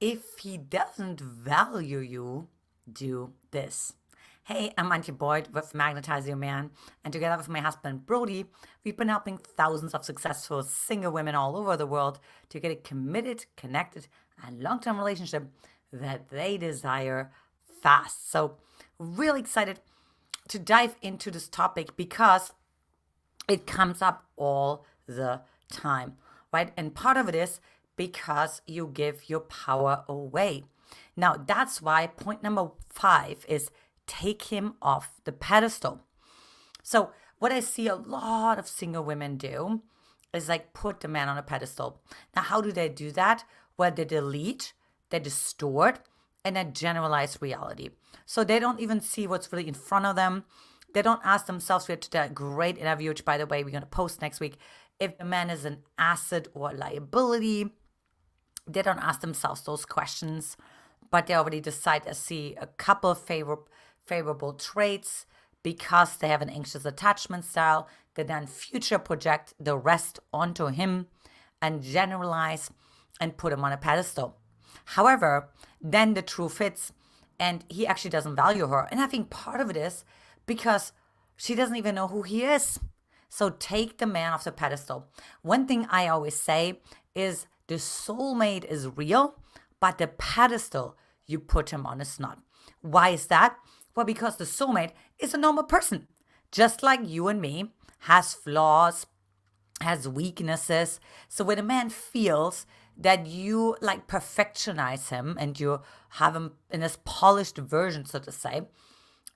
If he doesn't value you, do this. Hey, I'm Antia Boyd with Magnetize Your Man, and together with my husband Brody, we've been helping thousands of successful single women all over the world to get a committed, connected, and long term relationship that they desire fast. So, really excited to dive into this topic because it comes up all the time, right? And part of it is because you give your power away. Now, that's why point number 5 is take him off the pedestal. So, what I see a lot of single women do is like put the man on a pedestal. Now, how do they do that? Well, they delete, they distort, and they generalize reality. So they don't even see what's really in front of them. They don't ask themselves. We had that great interview, which, by the way, we're going to post next week. If the man is an asset or liability, they don't ask themselves those questions, but they already decide to see a couple of favorable traits because they have an anxious attachment style. They then future project the rest onto him and generalize and put him on a pedestal. However, then the truth hits and he actually doesn't value her. And I think part of it is because she doesn't even know who he is. So take the man off the pedestal. One thing I always say is the soulmate is real, but the pedestal you put him on is not. Why is that? Well, because the soulmate is a normal person, just like you and me, has flaws, has weaknesses. So when a man feels that you like perfectionize him and you have him in this polished version, so to say,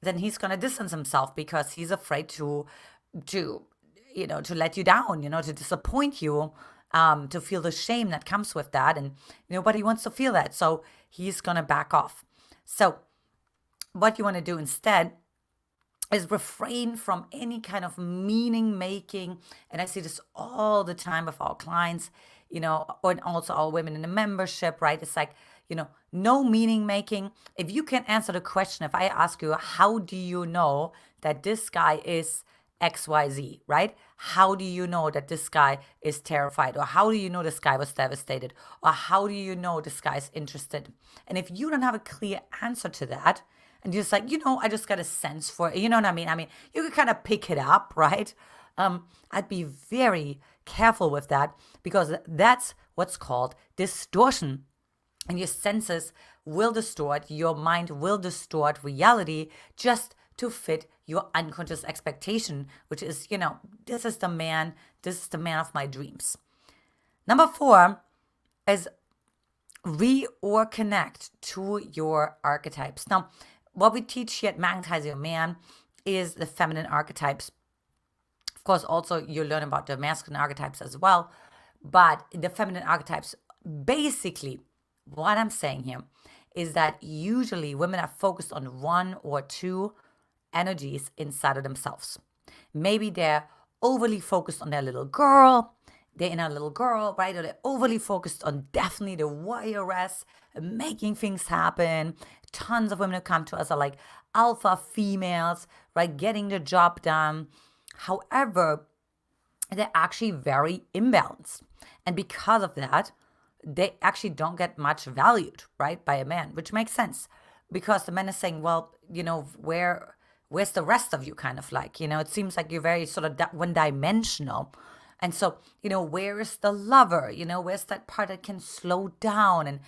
then he's gonna distance himself because he's afraid to let you down, to disappoint you, to feel the shame that comes with that, and nobody wants to feel that, so he's gonna back off. So what you want to do instead is refrain from any kind of meaning making. And I see this all the time with our clients, and also all women in the membership, right? It's like, no meaning making. If you can answer the question, if I ask you, how do you know that this guy is XYZ, right? How do you know that this guy is terrified? Or how do you know this guy was devastated? Or how do you know this guy is interested? And if you don't have a clear answer to that, and you're just like, I just got a sense for it. You know what I mean? I mean, you could kind of pick it up, right? I'd be very careful with that because that's what's called distortion. And your senses will distort, your mind will distort reality just to fit your unconscious expectation, which is, this is the man of my dreams. Number 4 is or connect to your archetypes. Now, what we teach here at Magnetize Your Man is the feminine archetypes. Of course, also you learn about the masculine archetypes as well. But the feminine archetypes, basically, what I'm saying here is that usually women are focused on 1 or 2 energies inside of themselves. Maybe they're overly focused on their little girl, their inner little girl, right? Or they're overly focused on definitely the warrioress, making things happen. Tons of women who come to us are like alpha females, right? Getting the job done. However, they're actually very imbalanced. And because of that, they actually don't get much valued, right, by a man, which makes sense. Because the man is saying, well, where's the rest of you, kind of like, it seems like you're very sort of one-dimensional. And so, where is the lover? Where's that part that can slow down and,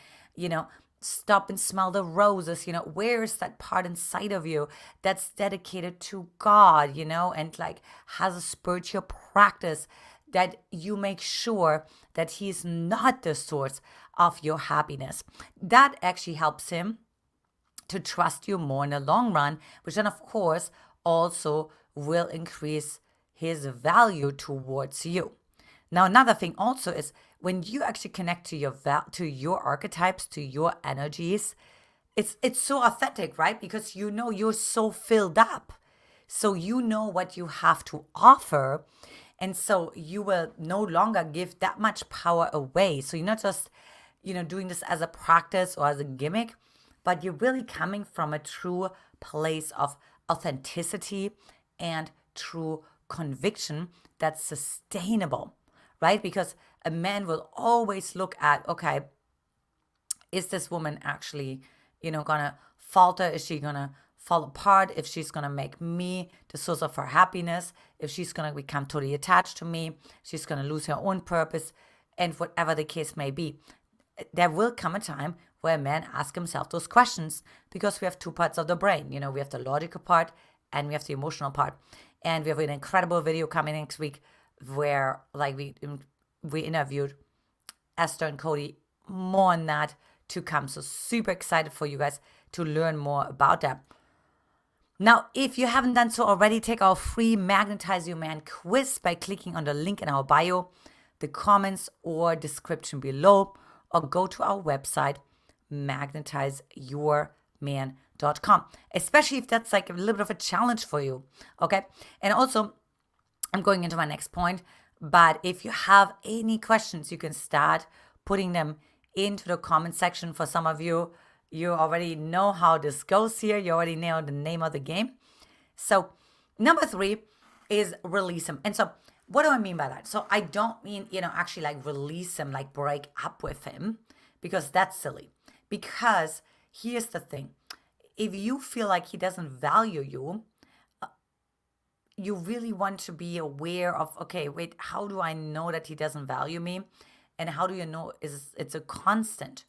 stop and smell the roses? Where is that part inside of you that's dedicated to God, and like has a spiritual practice that you make sure that he's not the source of your happiness. That actually helps him to trust you more in the long run, which then, of course, also will increase his value towards you. Now, another thing also is when you actually connect to your archetypes, to your energies, it's so authentic, right? Because you're so filled up. So you know what you have to offer. And so you will no longer give that much power away. So you're not just, doing this as a practice or as a gimmick, but you're really coming from a true place of authenticity and true conviction that's sustainable, right? Because a man will always look at, okay, is this woman actually, gonna falter? Is she gonna fall apart? If she's gonna make me the source of her happiness, if she's gonna become totally attached to me, she's gonna lose her own purpose, and whatever the case may be. There will come a time where a man asks himself those questions, because we have two parts of the brain. We have the logical part and we have the emotional part. And we have an incredible video coming next week where we interviewed Esther and Cody. More on that to come. So super excited for you guys to learn more about that. Now, if you haven't done so already, take our free Magnetize Your Man quiz by clicking on the link in our bio, the comments or description below, or go to our website, magnetizeyourman.com, especially if that's like a little bit of a challenge for you, okay? And also, I'm going into my next point, but if you have any questions, you can start putting them into the comment section. For some of you, you already know how this goes here. You already know the name of the game. So number 3 is release him. And so what do I mean by that? So I don't mean, actually like release him, like break up with him, because that's silly. Because here's the thing. If you feel like he doesn't value you, you really want to be aware of, okay, wait, how do I know that he doesn't value me? And how do you know it's a constant?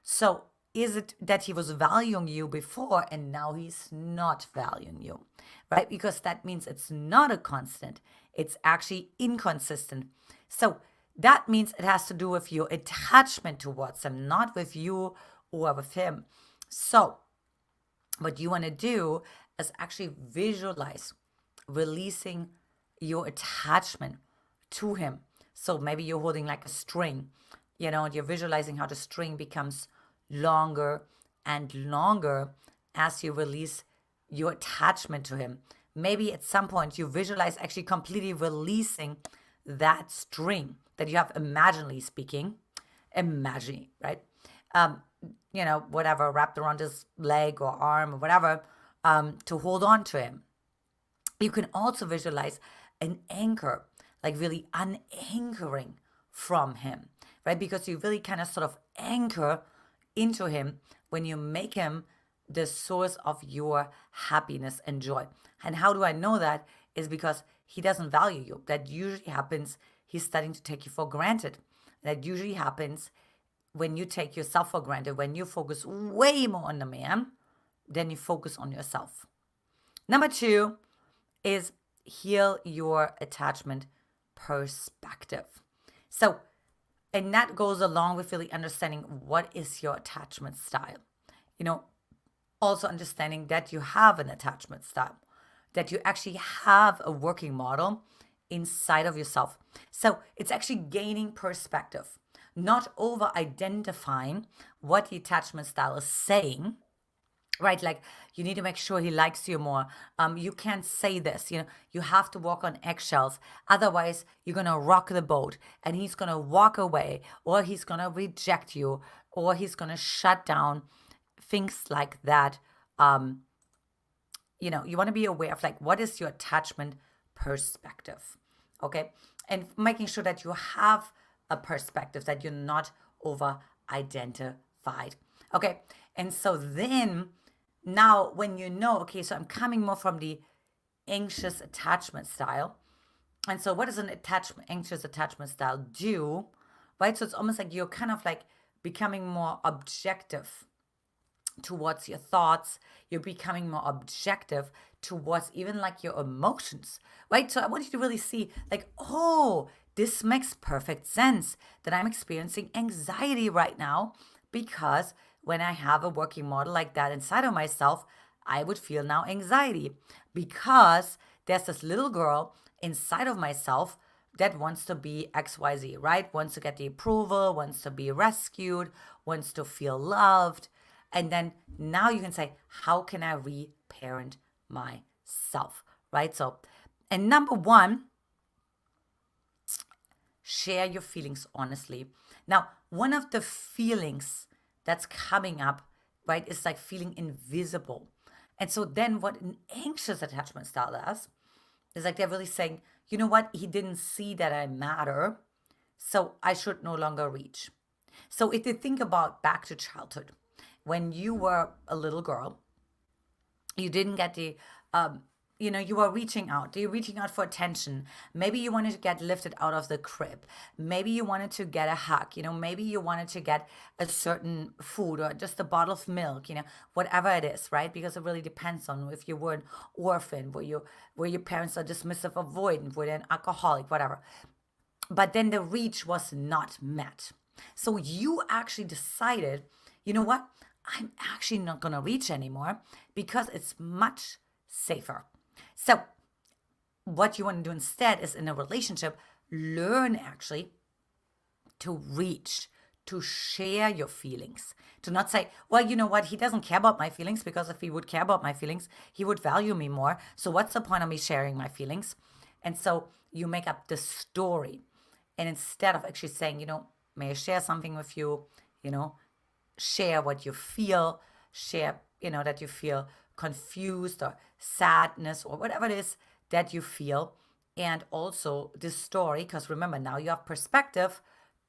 So is it that he was valuing you before and now he's not valuing you, right? Because that means it's not a constant. It's actually inconsistent. So that means it has to do with your attachment towards him, not with you or with him. So what you want to do is actually visualize releasing your attachment to him. So maybe you're holding like a string, and you're visualizing how the string becomes longer and longer as you release your attachment to him. Maybe at some point you visualize actually completely releasing that string that you have, imaginally speaking, right? Whatever, wrapped around his leg or arm or whatever, to hold on to him. You can also visualize an anchor, like really unanchoring from him, right? Because you really kind of sort of anchor into him when you make him the source of your happiness and joy. And how do I know that? Is because he doesn't value you. That usually happens, he's starting to take you for granted. That usually happens when you take yourself for granted, when you focus way more on the man than you focus on yourself. Number 2 is heal your attachment perspective. So, and that goes along with really understanding what is your attachment style. Also understanding that you have an attachment style, that you actually have a working model inside of yourself. So it's actually gaining perspective, not over-identifying what the attachment style is saying, right? Like, you need to make sure he likes you more. You can't say this, you have to walk on eggshells. Otherwise, you're going to rock the boat and he's going to walk away, or he's going to reject you, or he's going to shut down, things like that. You want to be aware of, like, what is your attachment perspective, okay? And making sure that you have a perspective, that you're not over-identified, okay? And so then, now, when okay, so I'm coming more from the anxious attachment style. And so what does an anxious attachment style do, right? So it's almost like you're kind of like becoming more objective towards your thoughts. You're becoming more objective towards even like your emotions, right? So I want you to really see, like, oh, this makes perfect sense that I'm experiencing anxiety right now, because when I have a working model like that inside of myself, I would feel now anxiety, because there's this little girl inside of myself that wants to be XYZ, right? Wants to get the approval, wants to be rescued, wants to feel loved. And then now you can say, how can I reparent myself, right? So, and number 1, share your feelings honestly. Now, one of the feelings that's coming up, right, is like feeling invisible. And so then what an anxious attachment style does is like they're really saying, you know what, he didn't see that I matter, so I should no longer reach. So if you think about back to childhood, when you were a little girl, you didn't get the you were reaching out, you're reaching out for attention. Maybe you wanted to get lifted out of the crib, maybe you wanted to get a hug, maybe you wanted to get a certain food or just a bottle of milk, whatever it is, right? Because it really depends on if you were an orphan, were your parents are dismissive, avoidant, were they an alcoholic, whatever. But then the reach was not met. So you actually decided, you know what? I'm actually not going to reach anymore because it's much safer. So, what you want to do instead is in a relationship, learn actually to reach, to share your feelings, to not say, well, you know what, he doesn't care about my feelings, because if he would care about my feelings, he would value me more. So, what's the point of me sharing my feelings? And so, you make up the story. And instead of actually saying, may I share something with you, share what you feel, share, that you feel confused or sadness or whatever it is that you feel. And also this story, because remember, now you have perspective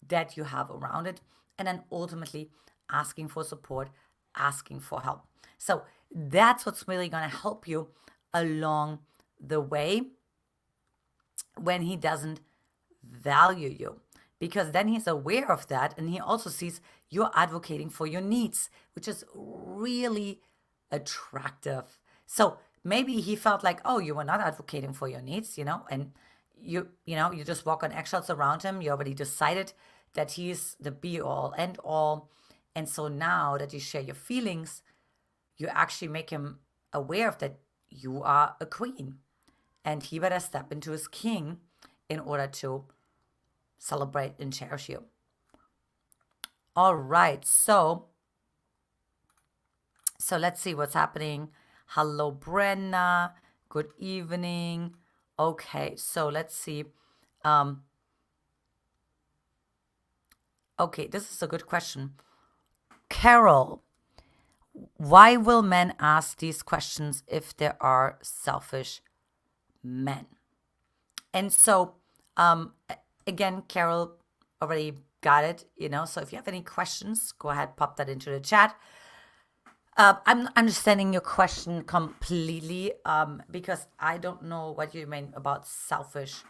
that you have around it. And then ultimately asking for support, asking for help. So that's what's really going to help you along the way when he doesn't value you, because then he's aware of that and he also sees you're advocating for your needs, which is really attractive. So maybe he felt like, oh, you were not advocating for your needs, and you just walk on eggshells around him. You already decided that he's the be all and all. And so now that you share your feelings, you actually make him aware of that you are a queen and he better step into his king in order to celebrate and cherish you. All right, so let's see what's happening. Hello, Brenna. Good evening. Okay, so let's see. Okay, this is a good question. Carol, why will men ask these questions if there are selfish men? And so, again, Carol already got it, so if you have any questions, go ahead, pop that into the chat. I'm understanding your question completely, because I don't know what you mean about selfish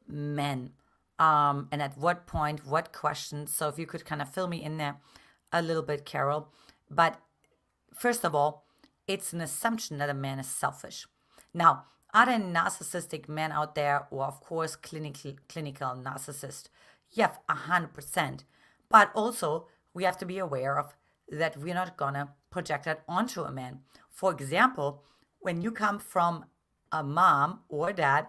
men, and at what point, what questions. So if you could kind of fill me in there a little bit, Carol. But first of all, it's an assumption that a man is selfish. Now, are there narcissistic men out there? Or, of course, clinical narcissist? Yeah, 100%. But also, we have to be aware of that we're not going to project that onto a man. For example, when you come from a mom or dad,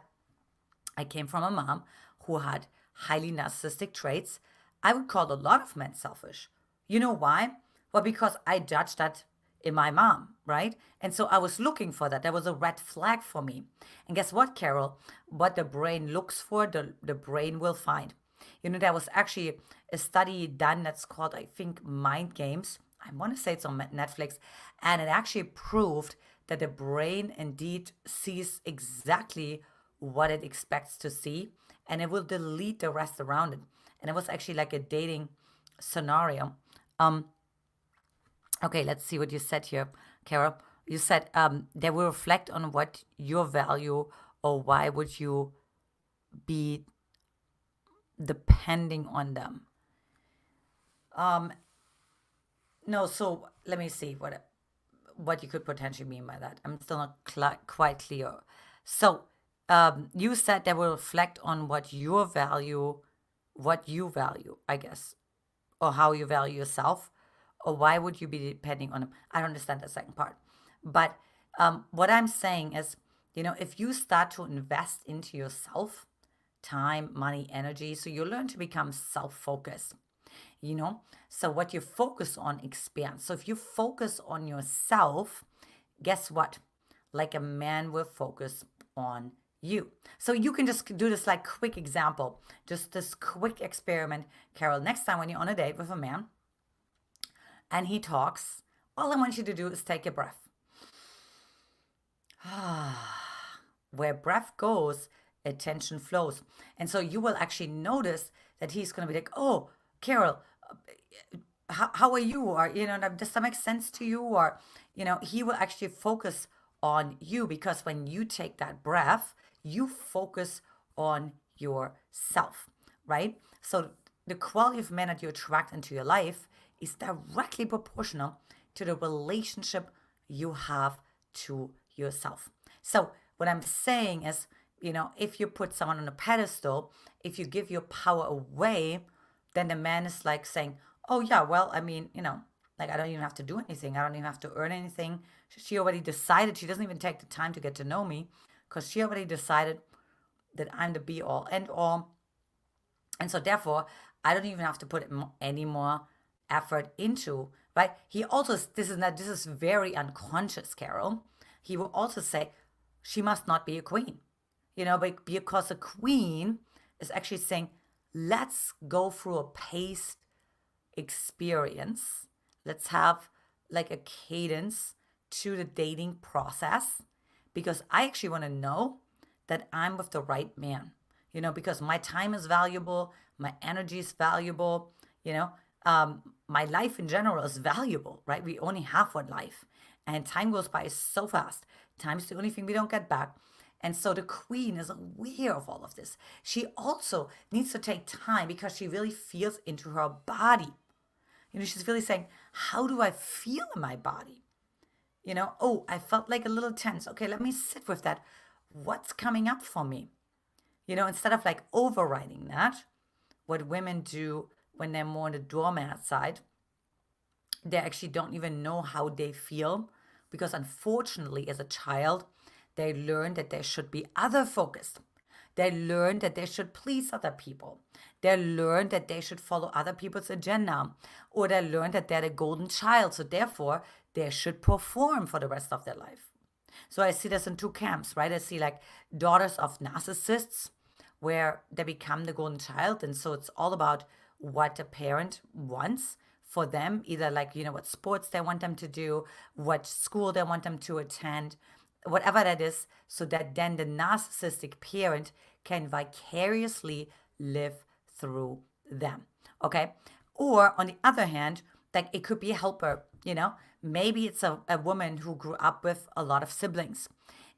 I came from a mom who had highly narcissistic traits, I would call a lot of men selfish. You know why? Well, because I judged that in my mom, right? And so I was looking for that. That was a red flag for me. And guess what, Carol? What the brain looks for, the brain will find. There was actually a study done that's called, I think, Mind Games. I want to say it's on Netflix. And it actually proved that the brain indeed sees exactly what it expects to see. And it will delete the rest around it. And it was actually like a dating scenario. Okay, let's see what you said here, Carol. You said they will reflect on what your value, or why would you be depending on them. No, so let me see what you could potentially mean by that. I'm still not quite clear. So you said they will reflect on what you value, I guess, or how you value yourself, or why would you be depending on them? I don't understand the second part. But what I'm saying is, if you start to invest into yourself, time, money, energy, so you learn to become self-focused, so what you focus on expands. So if you focus on yourself, guess what? Like a man will focus on you. So you can just do this like quick example, just this quick experiment, Carol. Next time when you're on a date with a man and he talks, all I want you to do is take a breath. Where breath goes, attention flows. And so you will actually notice that he's going to be like, oh, Carol, how are you? Or, does that make sense to you? Or, he will actually focus on you, because when you take that breath, you focus on yourself, right? So the quality of men that you attract into your life is directly proportional to the relationship you have to yourself. So what I'm saying is, if you put someone on a pedestal, if you give your power away, then the man is like saying, oh, yeah, well, I mean, like, I don't even have to do anything. I don't even have to earn anything. She already decided. She doesn't even take the time to get to know me, because she already decided that I'm the be all end all. And so, therefore, I don't even have to put any more effort into, right? He also, this is very unconscious, Carol. He will also say, she must not be a queen, but because a queen is actually saying, let's go through a paced experience. Let's have like a cadence to the dating process, because I actually want to know that I'm with the right man, because my time is valuable, my energy is valuable, my life in general is valuable, right? We only have one life, and time goes by so fast. Time is the only thing we don't get back. And so the queen is aware of all of this. She also needs to take time, because she really feels into her body. She's really saying, how do I feel in my body? Oh, I felt like a little tense. Okay, let me sit with that. What's coming up for me? Instead of like overriding that, what women do when they're more on the doormat side, they actually don't even know how they feel, because unfortunately, as a child, they learn that they should be other focused. They learn that they should please other people. They learn that they should follow other people's agenda. Or they learn that they're the golden child, so therefore they should perform for the rest of their life. So I see this in two camps, right? I see like daughters of narcissists, where they become the golden child. And so it's all about what a parent wants for them, either like, what sports they want them to do, what school they want them to attend, whatever that is, so that then the narcissistic parent can vicariously live through them. Okay. Or on the other hand, like, it could be a helper, maybe it's a woman who grew up with a lot of siblings.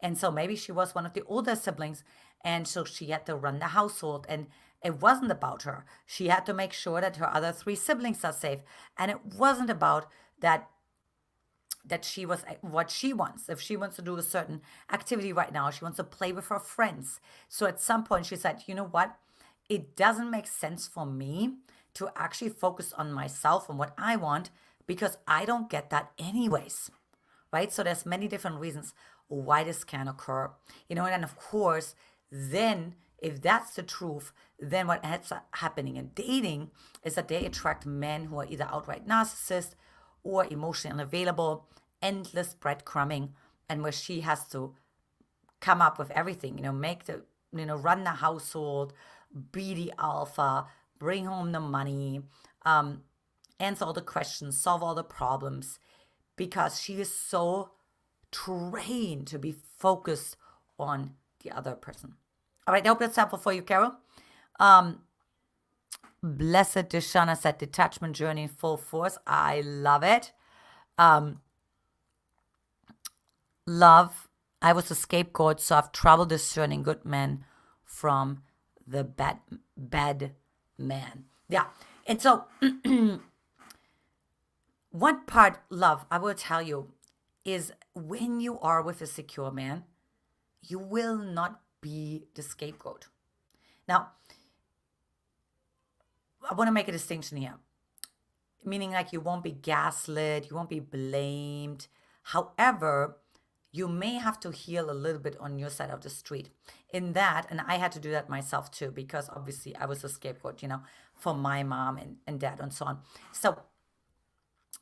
And so maybe she was one of the older siblings. And so she had to run the household. And it wasn't about her. She had to make sure that her other three siblings are safe. And it wasn't about that she was what she wants. If she wants to do a certain activity right now, she wants to play with her friends. So at some point she said, you know what? It doesn't make sense for me to actually focus on myself and what I want, because I don't get that anyways. Right? So there's many different reasons why this can occur. And then of course, then if that's the truth, then what ends up happening in dating is that they attract men who are either outright narcissists or emotionally unavailable, endless breadcrumbing, and where she has to come up with everything, make the, run the household, be the alpha, bring home the money, answer all the questions, solve all the problems, because she is so trained to be focused on the other person. All right, I hope that's helpful for you, Carol. Blessed Deshana said detachment journey in full force. I love it. Love, I was a scapegoat, so I've trouble discerning good men from the bad man. Yeah. And so one part, love, I will tell you, is when you are with a secure man, you will not be the scapegoat. Now, I want to make a distinction here, meaning like you won't be gaslit, you won't be blamed. However, you may have to heal a little bit on your side of the street in that. And I had to do that myself too, because obviously I was a scapegoat, for my mom and dad and so on. So,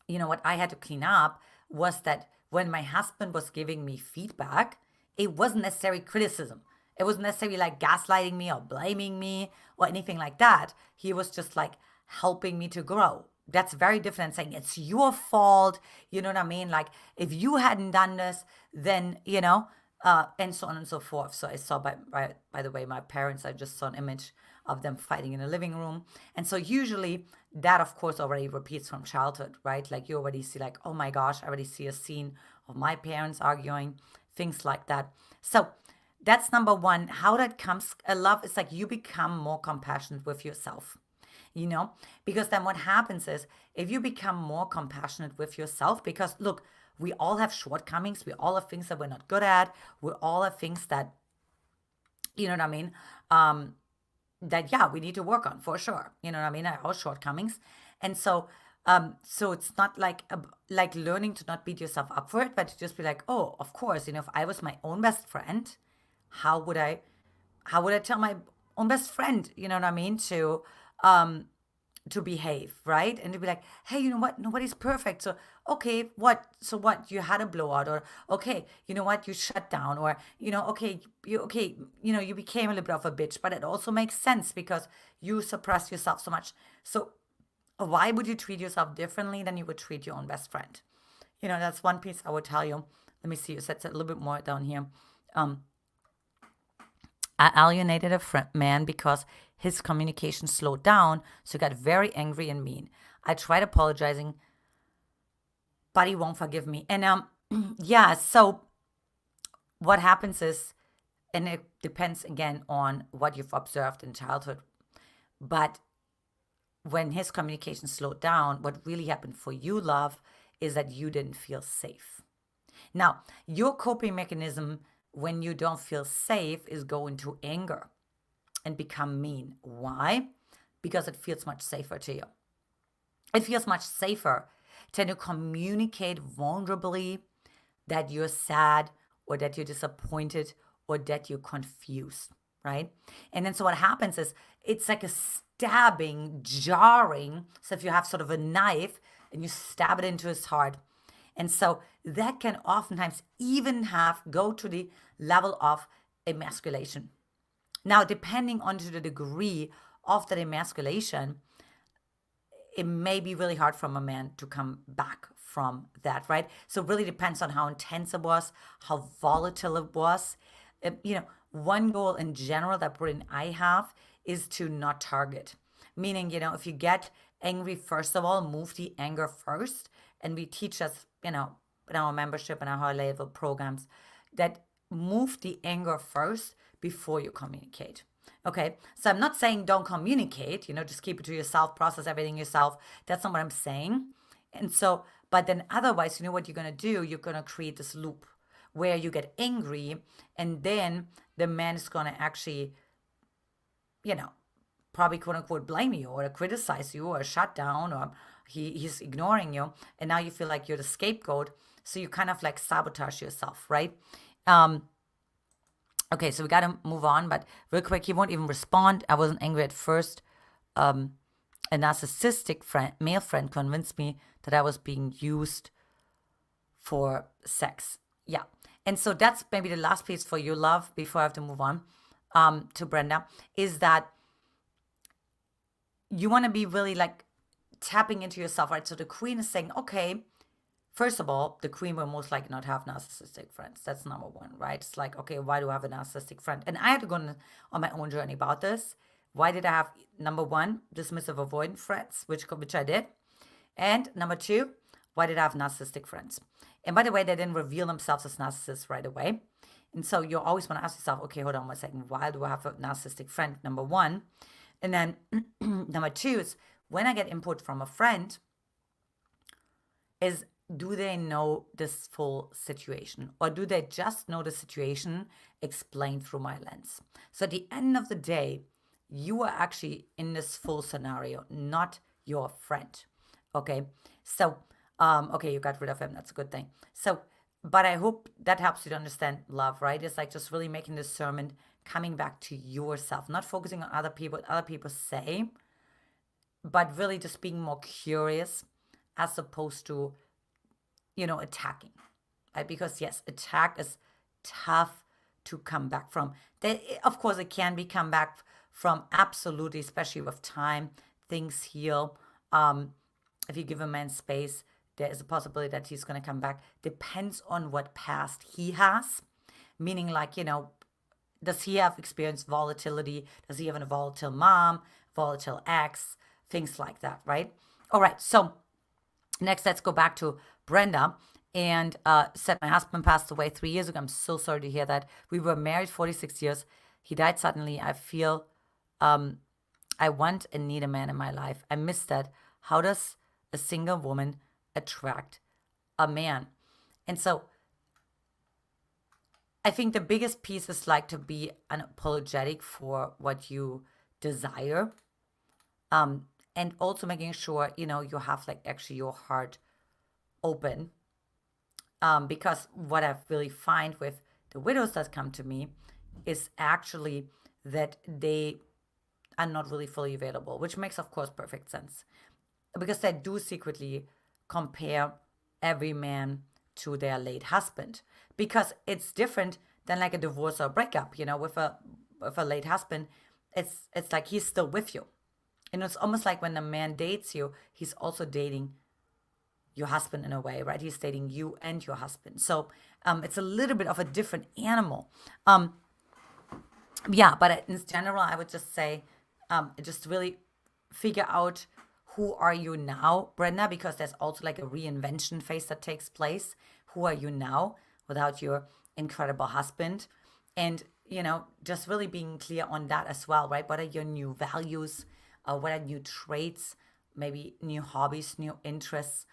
what I had to clean up was that when my husband was giving me feedback, it wasn't necessarily criticism. It wasn't necessarily like gaslighting me or blaming me or anything like that. He was just like helping me to grow. That's very different than saying it's your fault. You know what I mean? Like, if you hadn't done this, then, and so on and so forth. So I saw, by the way, my parents, I just saw an image of them fighting in the living room. And so usually that, of course, already repeats from childhood, right? Like you already see like, oh my gosh, I already see a scene of my parents arguing, things like that. So that's number one. How that comes, love is like you become more compassionate with yourself, because then what happens is if you become more compassionate with yourself, because look, we all have shortcomings, we all have things that we're not good at, we all have things that, you know what I mean? That yeah, we need to work on for sure. You know what I mean? Our shortcomings, and so it's not like like learning to not beat yourself up for it, but to just be like, oh, of course, if I was my own best friend, how would I, tell my own best friend, you know what I mean, um to behave, right? And to be like, hey, you know what? Nobody's perfect. So, okay, what? So what? You had a blowout, or okay, you know what? You shut down, or okay, you became a little bit of a bitch, but it also makes sense because you suppress yourself so much. So, why would you treat yourself differently than you would treat your own best friend? That's one piece I would tell you. Let me see. You said a little bit more down here. I alienated a man because his communication slowed down, so he got very angry and mean. I tried apologizing, but he won't forgive me. And yeah, so what happens is, and it depends again on what you've observed in childhood, but when his communication slowed down, what really happened for you, love, is that you didn't feel safe. Now, your coping mechanism when you don't feel safe is go into anger and become mean. Why? Because it feels much safer to you. It feels much safer to communicate vulnerably that you're sad or that you're disappointed or that you're confused, right? And then so what happens is it's like a stabbing, jarring. So if you have sort of a knife and you stab it into his heart, and so that can oftentimes even go to the level of emasculation. Now, depending on to the degree of that emasculation, it may be really hard for a man to come back from that, right? So it really depends on how intense it was, how volatile it was. One goal in general that Britt and I have is to not target. Meaning, if you get angry, first of all, move the anger first. And we teach us, in our membership and our high level programs, that move the anger first before you communicate. Okay, so I'm not saying don't communicate, just keep it to yourself, process everything yourself. That's not what I'm saying. And so, but then otherwise, what you're going to do? You're going to create this loop where you get angry, and then the man is going to actually, probably quote unquote blame you or criticize you or shut down, or he's ignoring you, and now you feel like you're the scapegoat, so you kind of like sabotage yourself, right? Okay, so we got to move on, but real quick, he won't even respond. I wasn't angry at first. A narcissistic male friend convinced me that I was being used for sex. Yeah, and so that's maybe the last piece for you, love, before I have to move on to Brenda, is that you want to be really like tapping into yourself, right? So the queen is saying, okay, first of all, the queen will most likely not have narcissistic friends. That's number one, right? It's like, okay, why do I have a narcissistic friend? And I had to go on my own journey about this. Why did I have, number one, dismissive avoidant friends, which I did? And number two, why did I have narcissistic friends? And by the way, they didn't reveal themselves as narcissists right away. And so you always want to ask yourself, okay, hold on one second. Why do I have a narcissistic friend? Number one. And then number two is when I get input from a friend, is do they know this full situation, or do they just know the situation explained through my lens? So at the end of the day, you are actually in this full scenario, not your friend. Okay, so okay, you got rid of him. That's a good thing. So, but I hope that helps you to understand love, right? It's like just really making discernment, coming back to yourself, not focusing on other people, what other people say, but really just being more curious as opposed to, attacking, right? Because yes, attack is tough to come back from. Of course, it can be come back from, absolutely, especially with time. Things heal. If you give a man space, there is a possibility that he's going to come back. Depends on what past he has. Meaning, like, does he have experienced volatility? Does he have a volatile mom, volatile ex, things like that, right? All right, so next, let's go back to Brenda. And said, my husband passed away 3 years ago. I'm so sorry to hear that. We were married 46 years. He died suddenly. I feel I want and need a man in my life. I miss that. How does a single woman attract a man? And so I think the biggest piece is like to be unapologetic for what you desire. And also making sure, you have like actually your heart open. Because what I really find with the widows that come to me is actually that they are not really fully available, which makes, of course, perfect sense. Because they do secretly compare every man to their late husband. Because it's different than like a divorce or a breakup, with a late husband, it's like he's still with you. And it's almost like when a man dates you, he's also dating your husband in a way, right? He's dating you and your husband. So it's a little bit of a different animal. Yeah, but in general, I would just say just really figure out who are you now, Brenda, because there's also like a reinvention phase that takes place. Who are you now without your incredible husband? And, just really being clear on that as well, right? What are your new values? What are new traits? Maybe new hobbies, new interests.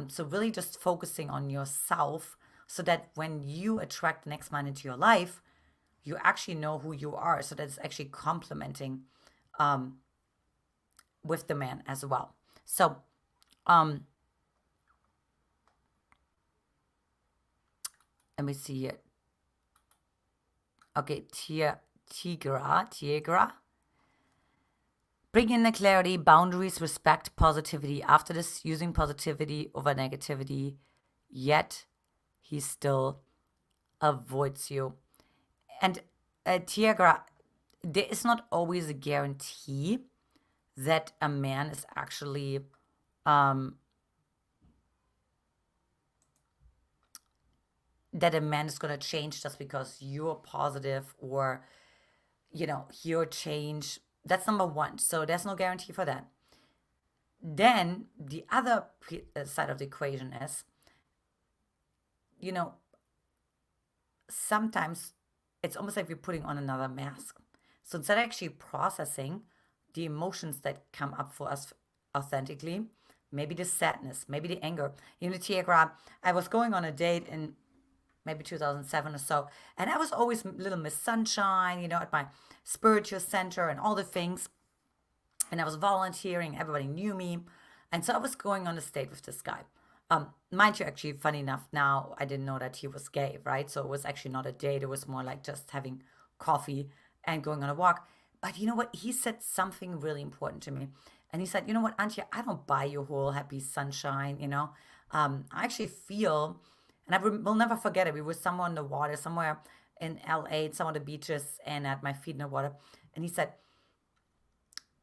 So really just focusing on yourself so that when you attract the next man into your life, you actually know who you are. So that it's actually complementing with the man as well. So let me see here. Okay, Tigra. Bring in the clarity, boundaries, respect, positivity. After this, using positivity over negativity, yet he still avoids you. And Tiagra, there is not always a guarantee that a man is actually that a man is going to change just because you're positive or he'll change. That's number one. So there's no guarantee for that. Then the other side of the equation is, sometimes it's almost like you're putting on another mask. So instead of actually processing the emotions that come up for us authentically, maybe the sadness, maybe the anger. Tiagra, I was going on a date in maybe 2007 or so, and I was always little Miss Sunshine, at my spiritual center and all the things. And I was volunteering, everybody knew me. And so I was going on a date with this guy. Mind you, actually, funny enough, now I didn't know that he was gay, right? So it was actually not a date. It was more like just having coffee and going on a walk. But you know what? He said something really important to me. And he said, you know what, Antia, I don't buy your whole happy sunshine, I actually feel, and I will never forget it. We were somewhere on the water, somewhere in LA, some of the beaches, and at my feet in the water. And he said,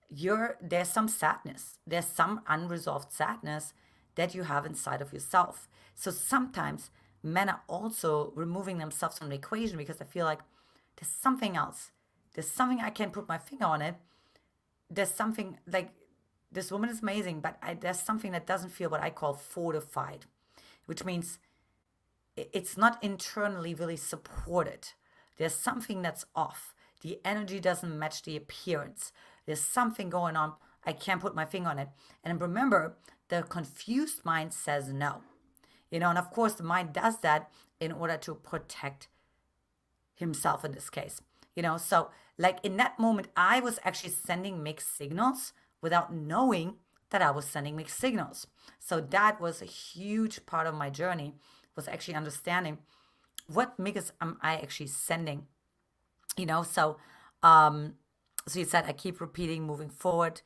there's some sadness. There's some unresolved sadness that you have inside of yourself. So sometimes men are also removing themselves from the equation because I feel like there's something else. There's something I can't put my finger on it. There's something like this woman is amazing, but there's something that doesn't feel what I call fortified, which means it's not internally really supported. There's something that's off. The energy doesn't match the appearance. There's something going on. I can't put my finger on it. And remember, the confused mind says no. And of course, the mind does that in order to protect himself in this case. So like in that moment, I was actually sending mixed signals without knowing that I was sending mixed signals. So that was a huge part of my journey, was actually understanding what mix am I actually sending. So so you said, I keep repeating moving forward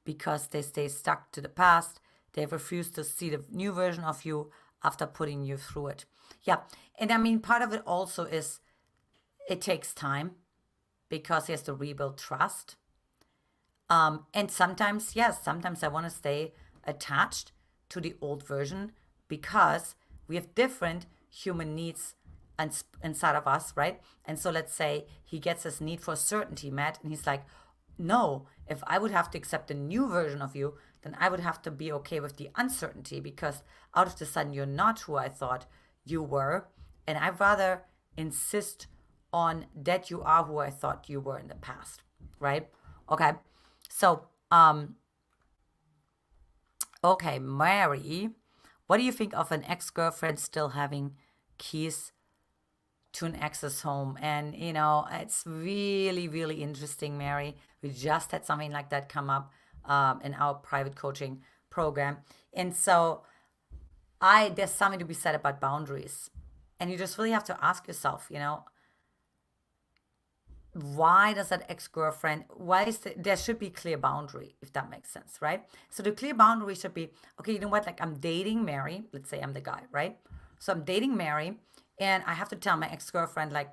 because they stay stuck to the past. They refuse to see the new version of you after putting you through it. Yeah. And I mean, part of it also is it takes time because he has to rebuild trust. And sometimes, yes, sometimes I want to stay attached to the old version because we have different human needs inside of us, right? And so let's say he gets his need for certainty met, and he's like, no, if I would have to accept a new version of you, then I would have to be okay with the uncertainty because out of the sudden you're not who I thought you were. And I'd rather insist on that you are who I thought you were in the past, right? Okay. So, okay, Mary, what do you think of an ex-girlfriend still having keys to an ex's home? And, it's really, really interesting, Mary. We just had something like that come up in our private coaching program. And so there's something to be said about boundaries. And you just really have to ask yourself, why does that ex-girlfriend, there should be clear boundary, if that makes sense, right? So the clear boundary should be, okay, you know what, like I'm dating Mary, let's say I'm the guy, right? So I'm dating Mary, and I have to tell my ex-girlfriend, like,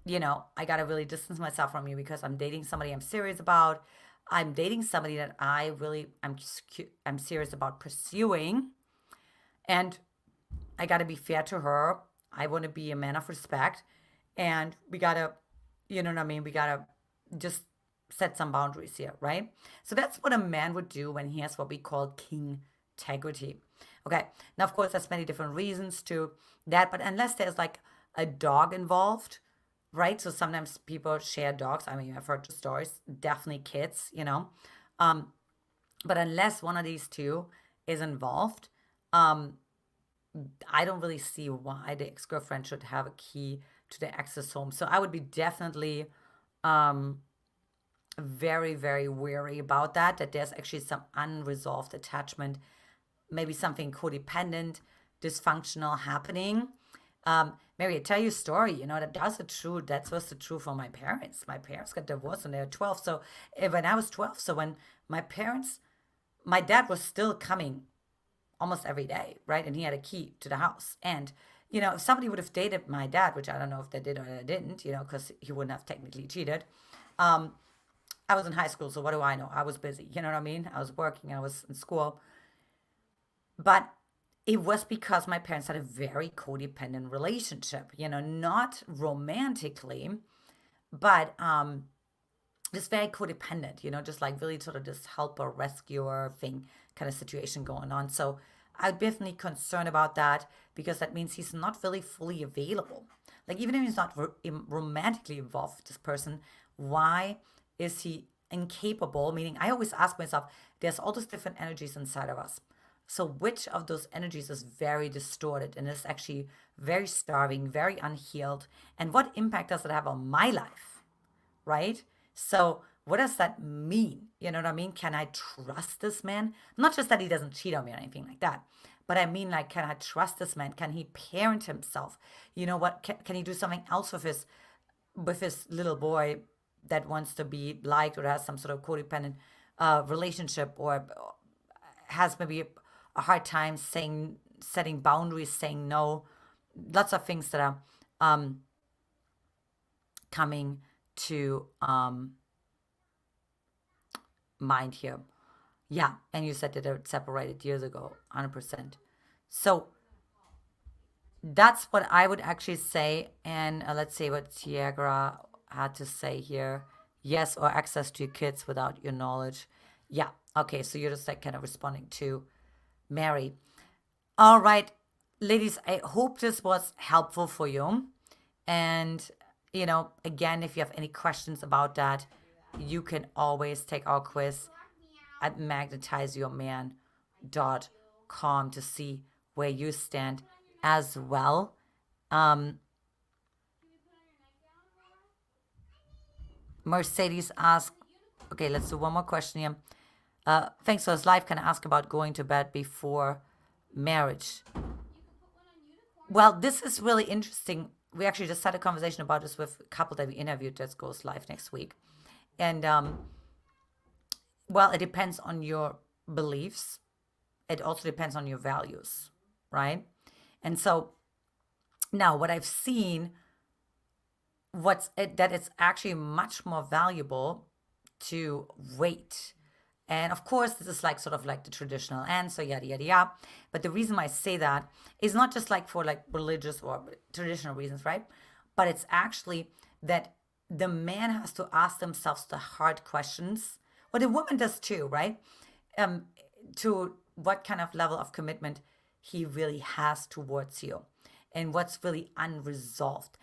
I gotta really distance myself from you because I'm dating somebody I'm serious about. I'm dating somebody that I'm serious about pursuing, and I gotta be fair to her. I want to be a man of respect, and we gotta, you know what I mean? We gotta just set some boundaries here, right? So that's what a man would do when he has what we call king integrity. Okay, now of course there's many different reasons to that, but unless there's like a dog involved, right? So sometimes people share dogs. I mean, I've heard the stories, definitely kids, Um, but unless one of these two is involved, um, I don't really see why the ex-girlfriend should have a key to the ex's home. So I would be definitely um, very, very wary about that there's actually some unresolved attachment, maybe something codependent, dysfunctional happening. Mary, I tell you a story, that was the truth for my parents. My parents got divorced when they were 12. So when I was 12, so when my dad was still coming almost every day, right? And he had a key to the house. And, if somebody would have dated my dad, which I don't know if they did or they didn't, because he wouldn't have technically cheated. Um, I was in high school, so what do I know? I was busy, you know what I mean? I was working, I was in school. But it was because my parents had a very codependent relationship, not romantically, but just very codependent, just like really sort of this helper rescuer thing kind of situation going on. So I'm definitely concerned about that because that means he's not really fully available. Like even if he's not romantically involved with this person, why is he incapable? Meaning, I always ask myself, there's all those different energies inside of us. So which of those energies is very distorted and is actually very starving, very unhealed? And what impact does it have on my life? Right? So what does that mean? You know what I mean? Can I trust this man? Not just that he doesn't cheat on me or anything like that, but I mean, like, can I trust this man? Can he parent himself? You know what? Can he do something else with his little boy that wants to be liked or has some sort of codependent relationship or has maybe a hard time setting boundaries, saying no? Lots of things that are coming to mind here. Yeah, and you said that they were separated years ago, 100%. So that's what I would actually say. And let's see what Tiagra had to say here. Yes, or access to your kids without your knowledge. Yeah, okay, so you're just like kind of responding to Mary. All right, ladies, I hope this was helpful for you. And, again, if you have any questions about that, you can always take our quiz at magnetizeyourman.com to see where you stand as well. Mercedes asked, okay, let's do one more question here. Thanks for this live. Can I ask about going to bed before marriage? Well, this is really interesting. We actually just had a conversation about this with a couple that we interviewed that goes live next week. And, well, it depends on your beliefs. It also depends on your values, right? And so now what I've seen, that it's actually much more valuable to wait And of course, this is like sort of like the traditional answer, yada, yada, yada. But the reason why I say that is not just like for like religious or traditional reasons, right? But it's actually that the man has to ask themselves the hard questions, or the woman does too, right? Um, to what kind of level of commitment he really has towards you and what's really unresolved.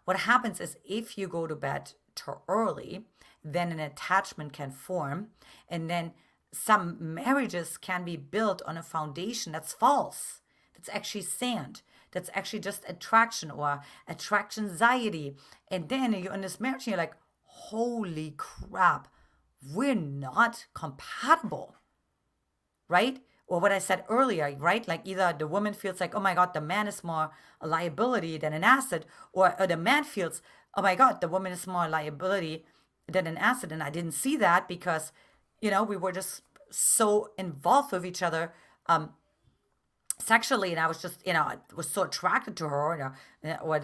What happens is if you go to bed too early, then an attachment can form, and then some marriages can be built on a foundation that's false. That's actually sand. That's actually just attraction or attraction anxiety. And then you're in this marriage and you're like, holy crap, we're not compatible, right? Or what I said earlier, right? Like either the woman feels like, oh my God, the man is more a liability than an asset, or the man feels, oh my God, the woman is more a liability than an asset. And I didn't see that because, we were just so involved with each other sexually. And I was just, I was so attracted to her, or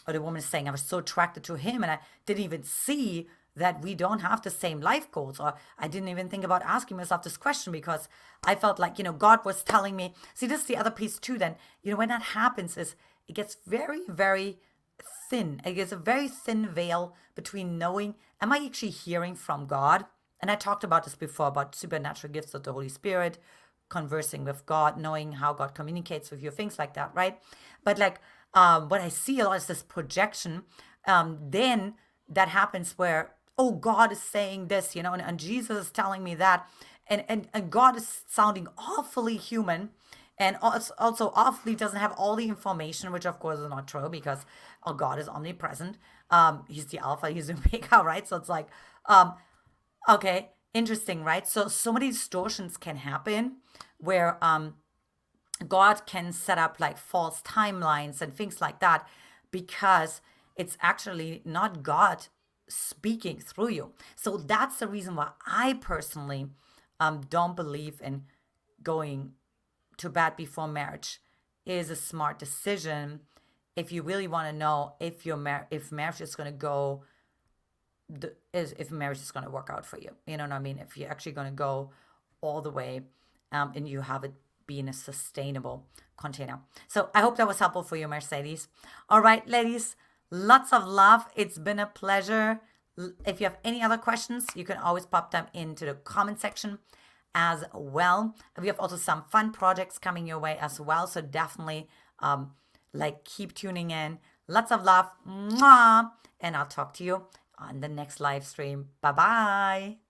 the woman is saying, I was so attracted to him and I didn't even see that we don't have the same life goals. Or I didn't even think about asking myself this question because I felt like, God was telling me. See, this is the other piece too. Then, when that happens is it gets very, very thin. It gets a very thin veil between knowing, am I actually hearing from God? And I talked about this before, about supernatural gifts of the Holy Spirit, conversing with God, knowing how God communicates with you, things like that, right? But like what I see a lot is this projection. Then that happens where, oh, God is saying this, and Jesus is telling me that. And God is sounding awfully human and also awfully doesn't have all the information, which of course is not true because God is omnipresent. He's the Alpha, he's the Omega, right? So it's like, okay, interesting, right? So many distortions can happen where God can set up like false timelines and things like that because it's actually not God speaking through you. So that's the reason why I personally don't believe in going to bed before marriage is a smart decision if you really want to know if if marriage is going to go if marriage is going to work out for you. You know what I mean? If you're actually going to go all the way and you have it be in a sustainable container. So I hope that was helpful for you, Mercedes. All right, ladies, lots of love. It's been a pleasure. If you have any other questions, you can always pop them into the comment section as well. We have also some fun projects coming your way as well. So definitely keep tuning in. Lots of love. Mwah! And I'll talk to you on the next live stream. Bye-bye.